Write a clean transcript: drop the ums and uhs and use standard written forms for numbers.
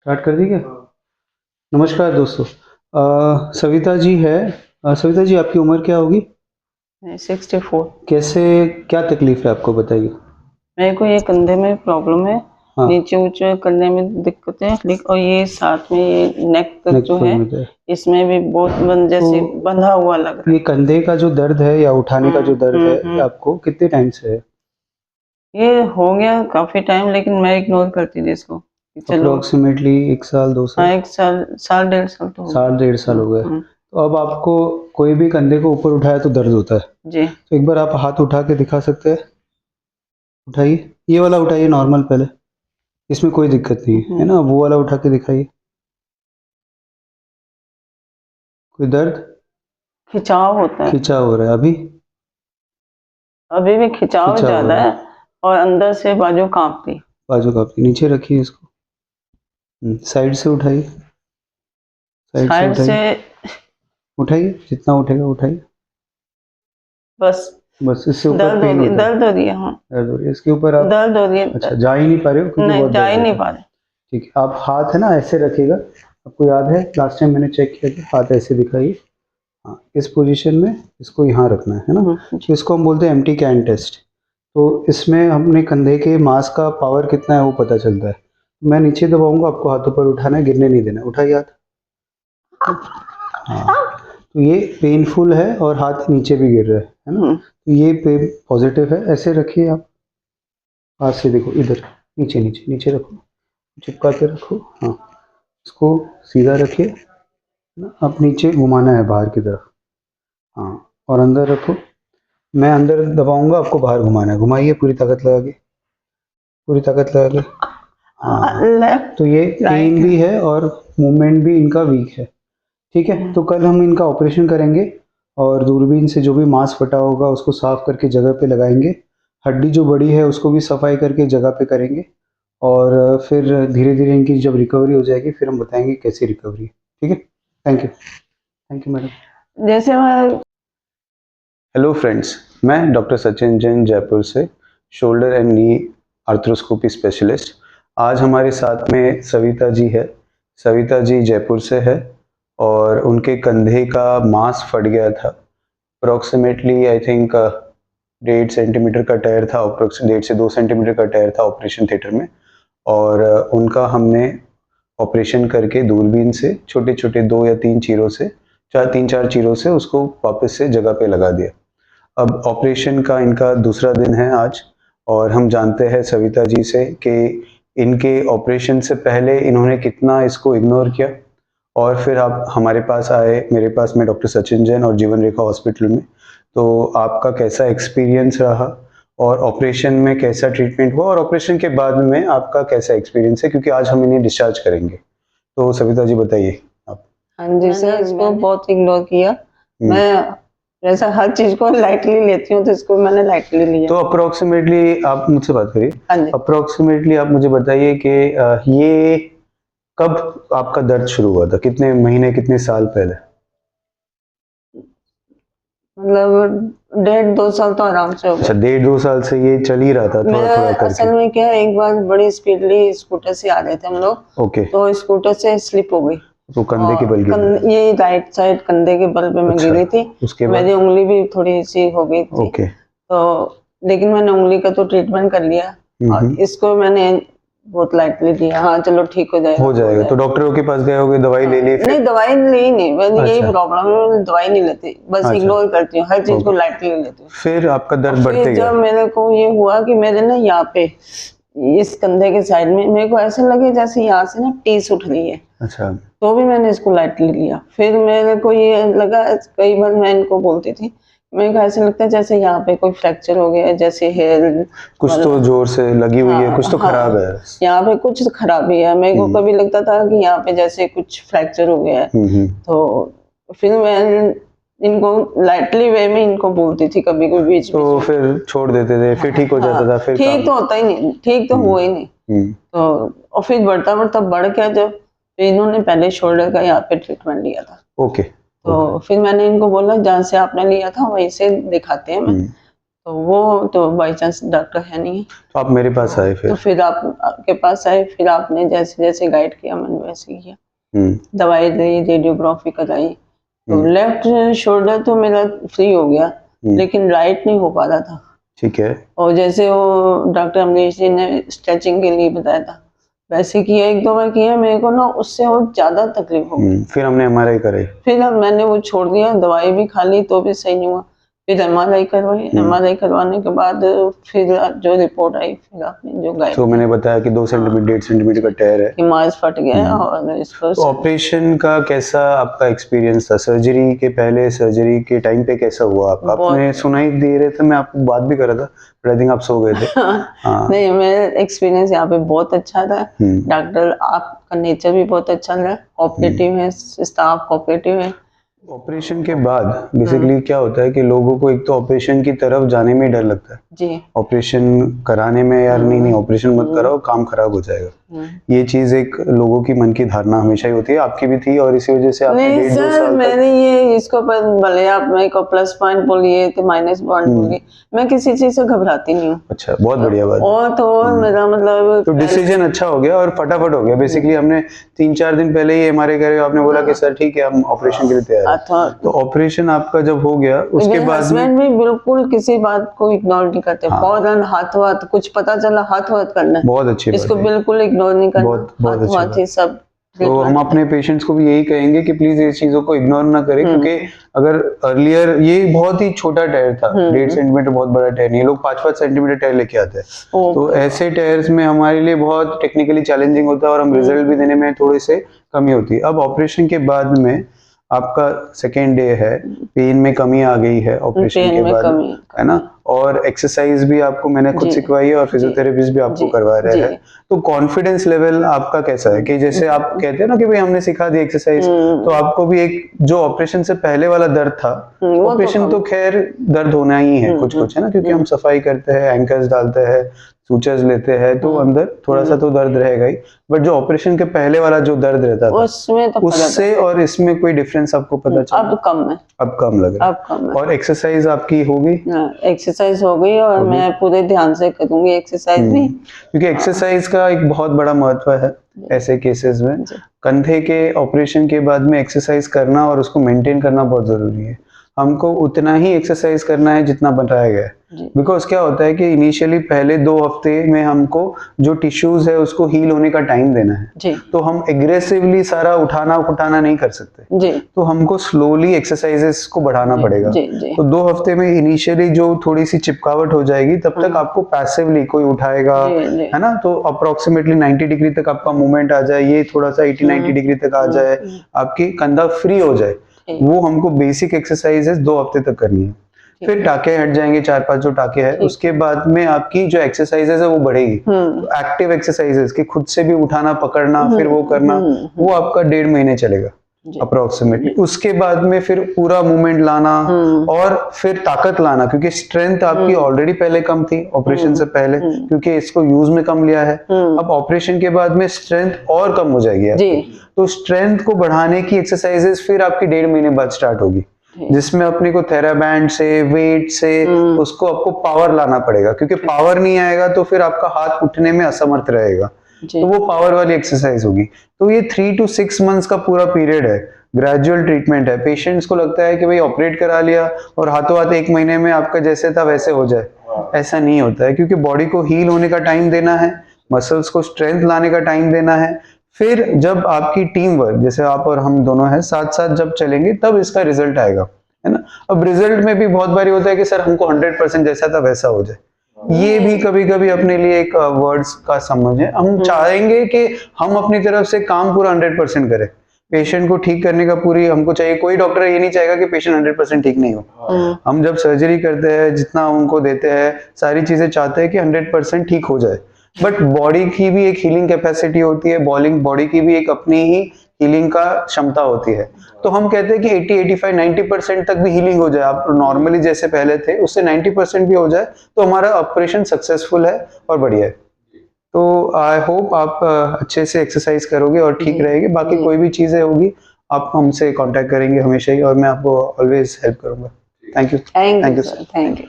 Start कर दी क्या? नमस्कार दोस्तों। सविता जी है। सविता जी, आपकी उम्र क्या होगी? 64। कैसे, क्या तकलीफ है आपको, बताइए। मेरे को ये कंधे में प्रॉब्लम है। हाँ, नीचे ऊंचे करने में दिक्कत है, और ये साथ में ये नेक तक नेक जो पर है, में है। इसमें भी बहुत तो जैसे बंधा हुआ लग रहा ये कंधे का जो दर्द है या उठाने का जो दर्द है। है, आपको कितने टाइम से है? ये हो गया काफी टाइम, लेकिन मैं इग्नोर करती थी इसको कि चलो। अप्रोक्सीमेटली 1 साल 2 साल? हाँ, 1 साल, साल 1.5 साल तो हो साल गया। 1.5 साल हो गए। तो अब आपको कोई भी कंधे को ऊपर उठाया तो दर्द होता है। जी। तो एक बार आप हाथ उठा के दिखा सकते हैं? उठाइए, ये वाला उठाइए नॉर्मल पहले। इसमें कोई दिक्कत नहीं है ना? वो वाला उठा के दिखाइए। कोई दर्द? खिंचाव होता है। खिंचा हो रहा है अभी? अभी भी खिंचाव खिंचा हो ज्यादा रहा है, है। और अंदर से बाजू कांपती। बाजू का आपके नीचे रखिए इसको। साइड से उठाइए। साइड से साइड से। उठाइए। उठाइए, जितना उठेगा उठाइए। बस। बस इससे ऊपर पेन होता है? दर्द हो रही है, हाँ। दर्द हो रही है इसके ऊपर आप? दर्द हो रही है, अच्छा, जा ही नहीं पा रहे हो क्योंकि नहीं बहुत जा दर्द ही नहीं होता है। पा रहे। ठीक है, आप हाथ है ना ऐसे रखिएगा। आपको याद है लास्ट टाइम मैंने चेक किया था, हाथ ऐसे दिखाइए। हाँ, इस पोजीशन में इसको यहाँ रखना है ना? तो इसको हम बोलते हैं एम्प्टी कैन टेस्ट। तो इसमें हमने कंधे के मांस का पावर कितना है वो पता चलता है। मैं नीचे दबाऊंगा, आपको हाथों पर उठाना है, गिरने नहीं देना। उठाइए हाथ। हाँ, तो ये पेनफुल है और हाथ नीचे भी गिर रहा है ना? तो ये पेन पॉजिटिव है। ऐसे रखिए आप, हाथ से देखो इधर, नीचे नीचे नीचे रखो, चिपका के रखो। हाँ, इसको सीधा रखिए ना, अब नीचे घुमाना है बाहर की तरफ। हाँ, और अंदर रखो। मैं अंदर दबाऊंगा, आपको बाहर घुमाना है। घुमाइए पूरी ताकत लगा के, पूरी ताकत लगा के। हाँ, लेफ्ट तो ये राइट पेन भी है और मूवमेंट भी इनका वीक है। ठीक है, तो कल हम इनका ऑपरेशन करेंगे और दूरबीन से जो भी मांस फटा होगा उसको साफ करके जगह पे लगाएंगे। हड्डी जो बड़ी है उसको भी सफाई करके जगह पे करेंगे। और फिर धीरे धीरे इनकी जब रिकवरी हो जाएगी फिर हम बताएंगे कैसी रिकवरी है। ठीक है, thank you. Thank you madam. जैसे मैं। हेलो फ्रेंड्स, मैं डॉक्टर सचिन जैन जयपुर से, shoulder and knee arthroscopy specialist. आज हमारे साथ में सविता जी है। सविता जी जयपुर से है और उनके कंधे का मांस फट गया था। अप्रोक्सीमेटली आई थिंक 1.5 सेंटीमीटर का टायर था, अप्रोक्स 1.5 से 2 सेंटीमीटर का टायर था ऑपरेशन थिएटर में। और उनका हमने ऑपरेशन करके दूरबीन से छोटे छोटे 2 या 3 चीरों से, 3-4 चीरों से उसको वापस से जगह पे लगा दिया। अब ऑपरेशन का इनका दूसरा दिन है आज, और हम जानते हैं सविता जी से कि इनके ऑपरेशन से पहले इन्होंने कितना इसको इग्नोर किया, और फिर आप हमारे पास आए, मेरे पास में डॉक्टर सचिन जैन और जीवन रेखा हॉस्पिटल में। तो आपका कैसा एक्सपीरियंस रहा और ऑपरेशन में कैसा ट्रीटमेंट हुआ और ऑपरेशन के बाद में आपका कैसा एक्सपीरियंस है, क्योंकि आज हम इन्हें डिस्चार्ज करेंगे। तो सविता जी बताइए आप। हाँ जी सर, इसको बहुत इग्नोर किया। मैं जैसा हर चीज को लाइटली लेती हूँ, तो इसको मैंने लाइटली लिया। तो अप्रोक्सीमेटली आप मुझसे बात करिए। हाँ जी। अप्रोक्सीमेटली आप मुझे बताइए कि ये कब आपका दर्द शुरू हुआ था, कितने महीने कितने साल पहले? मतलब 1.5-2 साल तो आराम से हो अच्छा, गए। 1.5-2 साल से ये चल ही रहा था थोड़ा मैं थोड़ा करके। असल में क्या है, एक बार बड़ी स्पीडली स्कूटर से आ रहे थे हम लोग। ओके। तो स्कूटर से स्लिप हो गई। तो कंधे के बल गिर ये राइट साइड कंधे के बल पे मैं अच्छा, गिरी थी। उसके बाद? मेरी उंगली भी थोड़ी सी हो गई थी। ओके। तो लेकिन मैंने उंगली का तो ट्रीटमेंट कर लिया, और इसको मैंने बहुत लाइटली लिया। हाँ चलो ठीक हो जाएगा, हो जाएगा। तो डॉक्टरों के पास गए होगे, दवाई ले ली फिर? नहीं दवाई ली नहीं, बस यही अच्छा। प्रॉब्लम है, मैं दवाई नहीं लेती, बस अच्छा, इग्नोर करती हूँ, हर चीज को ओके। लाइटली लेती हूँ। फिर आपका और दर्द बढ़ते फिर गया? जब मेरे को ये हुआ कि मेरे ना यहाँ पे इस कंधे के साइड में मेरे को ऐसे लगे जैसे यहाँ से ना टीस उठ रही है। अच्छा। तो भी मैंने इसको लाइटली लिया। फिर मेरे को ये लगा, कई बार मैं इनको बोलती थी, मेरे को ऐसे लगता है जैसे यहाँ पे कोई फ्रैक्चर हो गया है, जैसे हेयर कुछ तो जोर से लगी हुई है, कुछ तो खराब है। यहाँ पे कुछ खराबी है। मेरे को कभी लगता था कि यहाँ पे जैसे कुछ फ्रैक्चर हो गया है। तो फिर मैं इनको लाइटली वे में इनको बोलती थी कभी कोई बीच तो फिर छोड़ देते थे, फिर ठीक हो जाता था, फिर ठीक तो होता ही नहीं, ठीक तो हुआ ही नहीं। तो और फिर बढ़ता बढ़ता बढ़ गया जब, तो इन्होंने पहले शोल्डर का यहाँ पे ट्रीटमेंट लिया था। ओके। तो फिर मैंने इनको बोला जहाँ से आपने लिया था वहीं से दिखाते हैं। मैं तो वो तो बाई चांस डॉक्टर है नहीं, तो आप मेरे पास आए तो फिर आप आपके पास आए, फिर आपने जैसे जैसे गाइड किया मैंने वैसे किया, दवाई दी, रेडियोग्राफी कराई, तो लेफ्ट शोल्डर तो मेरा फ्री हो गया, लेकिन राइट नहीं हो पा रहा था। ठीक है। और जैसे वो डॉक्टर अमरीश जी ने स्ट्रेचिंग के लिए बताया था वैसे किया, 1-2 बार किया, मेरे को ना उससे और ज्यादा तकलीफ हो गई। फिर हमने एमआरआई कराई, फिर अब मैंने वो छोड़ दिया, दवाई भी खा ली तो भी सही नहीं हुआ, फिर एमआरआई करवाई, एमआरआई करवाने के बाद फिर जो रिपोर्ट आई, फिर आपने जो गाइड तो मैंने बताया कि 2 सेंटीमीटर 1.5 सेंटीमीटर का टेयर है, कि मांस फट गया है और इसको तो ऑपरेशन का कैसा आपका एक्सपीरियंस था? सर्जरी के पहले, सर्जरी के टाइम पे कैसा हुआ आपका? आपने सुनाई दे रहे थे, मैं आपको बात भी कर रहा था, बट आई थिंक आप सो गए थे। नहीं, मेरा एक्सपीरियंस यहाँ पे बहुत अच्छा था। डॉक्टर आपका नेचर भी बहुत अच्छा था, कोऑपरेटिव है, स्टाफ कोऑपरेटिव है। ऑपरेशन के बाद बेसिकली क्या होता है कि लोगों को एक तो ऑपरेशन की तरफ जाने में डर लगता है जी, ऑपरेशन कराने में, यार नहीं ऑपरेशन मत कराओ, काम खराब हो जाएगा। ये चीज एक लोगों की मन की धारणा हमेशा ही होती है, आपकी भी थी, और इसी वजह से आपने नहीं 1.5-2 सर, साल मैंने ये इसको भले आप मेरे को प्लस पॉइंट बोलिए तो माइनस पॉइंट बोलिए, मैं किसी चीज से घबराती नहीं हूँ। अच्छा, बहुत बढ़िया बात। और तो और मेरा मतलब तो डिसीजन अच्छा हो गया और फटाफट हो गया। बेसिकली हमने 3-4 दिन पहले ही एमआरआई करे, आपने बोला कि सर ठीक है हम ऑपरेशन के लिए तैयार हैं। तो ऑपरेशन आपका जब हो गया उसके बाद हस्बैंड भी बिल्कुल किसी बात को इग्नोर नहीं करते, फौरन हाथों हाथ, कुछ पता चला हाथों हाथ करना है, बहुत अच्छी बात इसको है, बिल्कुल इग्नोर नहीं करना, बहुत अच्छी बात है सब। तो हम अपने पेशेंट्स को भी यही कहेंगे कि प्लीज ये चीजों को इग्नोर ना करें, क्योंकि अगर अर्लियर ये बहुत ही छोटा टायर था, 1.5 सेंटीमीटर बहुत बड़ा टायर नहीं, लोग 5-5 सेंटीमीटर टायर लेके आते हैं, तो ऐसे टायर्स में हमारे लिए बहुत टेक्निकली चैलेंजिंग होता है और हम रिजल्ट भी देने में थोड़े से कमी होती है। अब ऑपरेशन के बाद में आपका सेकेंड डे है, पेन में कमी आ गई है ऑपरेशन के बाद, है ना, और एक्सरसाइज भी आपको मैंने खुद सिखवाई है और फिजियोथेरेपिस्ट भी आपको करवा रहे हैं। तो कॉन्फिडेंस लेवल आपका कैसा है कि जैसे आप कहते हैं ना कि भाई हमने सिखा दी एक्सरसाइज, तो आपको भी एक जो ऑपरेशन से पहले वाला दर्द था, ऑपरेशन तो खैर दर्द होना ही है कुछ कुछ, है ना, क्योंकि हम सफाई करते हैं, एंकर्स डालते हैं, सूचर्स लेते हैं, तो अंदर थोड़ा सा तो दर्द रहेगा ही, बट जो ऑपरेशन के पहले वाला जो दर्द रहता था उसमें तो उससे और इसमें कोई डिफरेंस आपको पता चला? अब कम है, अब कम लग रहा है, अब कम है। और एक्सरसाइज आपकी हो गई? एक्सरसाइज हो गई और मैं पूरे ध्यान से करूंगी एक्सरसाइज भी, क्योंकि एक्सरसाइज का एक बहुत बड़ा महत्व है ऐसे केसेस में। कंधे के ऑपरेशन के बाद में एक्सरसाइज करना और उसको मेंटेन करना बहुत जरूरी है। हमको उतना ही एक्सरसाइज करना है जितना बताया गया है, बिकॉज क्या होता है कि इनिशियली पहले 2 हफ्ते में हमको जो टिश्यूज है उसको हील होने का टाइम देना है, तो हम एग्रेसिवली सारा उठाना नहीं कर सकते, तो हमको स्लोली एक्सरसाइजेस को बढ़ाना पड़ेगा। तो 2 हफ्ते में इनिशियली जो थोड़ी सी चिपकावट हो जाएगी, तब तक आपको पैसिवली कोई उठाएगा, है ना, तो अप्रोक्सीमेटली 90 डिग्री तक आपका मूवमेंट आ जाए, ये थोड़ा सा 80-90 डिग्री तक आ जाए, आपकी कंधा फ्री हो जाए, वो हमको बेसिक एक्सरसाइजेस 2 हफ्ते तक करनी है। फिर टाके हट जाएंगे, 4-5 जो टाके हैं, उसके बाद में आपकी जो एक्सरसाइजेस है वो बढ़ेगी। तो एक्टिव एक्सरसाइजेस कि खुद से भी उठाना पकड़ना फिर वो करना, वो आपका 1.5 महीने चलेगा अप्रोक्सीमेटली। उसके बाद में फिर पूरा मूवमेंट लाना और फिर ताकत लाना, क्योंकि स्ट्रेंथ आपकी ऑलरेडी पहले कम थी ऑपरेशन से पहले, क्योंकि इसको यूज में कम लिया है। अब ऑपरेशन के बाद में स्ट्रेंथ और कम हो जाएगी आपकी, तो स्ट्रेंथ को बढ़ाने की एक्सरसाइजेस फिर आपकी 1.5 महीने बाद स्टार्ट होगी, जिसमें अपने को थेराबैंड से, वेट से उसको आपको पावर लाना पड़ेगा, क्योंकि पावर नहीं आएगा तो फिर आपका हाथ उठने में असमर्थ रहेगा, तो वो पावर वाली एक्सरसाइज होगी। तो ये 3 to 6 मंथ्स का पूरा पीरियड है, ग्रेजुअल ट्रीटमेंट है। पेशेंट्स को लगता है कि भाई ऑपरेट करा लिया और हाथों हाथ 1 महीने में आपका जैसे था वैसे हो जाए, ऐसा नहीं होता है, क्योंकि बॉडी को हील होने का टाइम देना है, मसल्स को स्ट्रेंथ लाने का टाइम देना है। फिर जब आपकी टीम वर्क, जैसे आप और हम दोनों हैं, साथ साथ जब चलेंगे तब इसका रिजल्ट आएगा, है ना। अब रिजल्ट में भी बहुत बारी होता है कि सर हमको 100% जैसा था वैसा हो जाए, ये भी कभी कभी अपने लिए एक वर्ड्स का समझ है। हम चाहेंगे कि हम अपनी तरफ से काम पूरा 100% करें, पेशेंट को ठीक करने का पूरी हमको चाहिए। कोई डॉक्टर ये नहीं चाहेगा कि पेशेंट 100% ठीक नहीं हो। हम जब सर्जरी करते हैं, जितना उनको देते हैं, सारी चीजें चाहते हैं कि 100% ठीक हो जाए, बट बॉडी की भी एक हीलिंग कैपेसिटी होती है, बॉडी की भी एक अपनी ही हीलिंग का क्षमता होती है। तो हम कहते हैं कि 80, 85, 90% तक भी हीलिंग हो जाए, आप नॉर्मली जैसे पहले थे उससे 90% भी हो जाए, तो हमारा ऑपरेशन सक्सेसफुल है और बढ़िया है। तो आई होप आप अच्छे से एक्सरसाइज करोगे और ठीक रहेगी। बाकी कोई भी चीजें होगी आप हमसे कांटेक्ट करेंगे हमेशा ही, और मैं आपको ऑलवेज हेल्प करूंगा। Thank you. Thank you.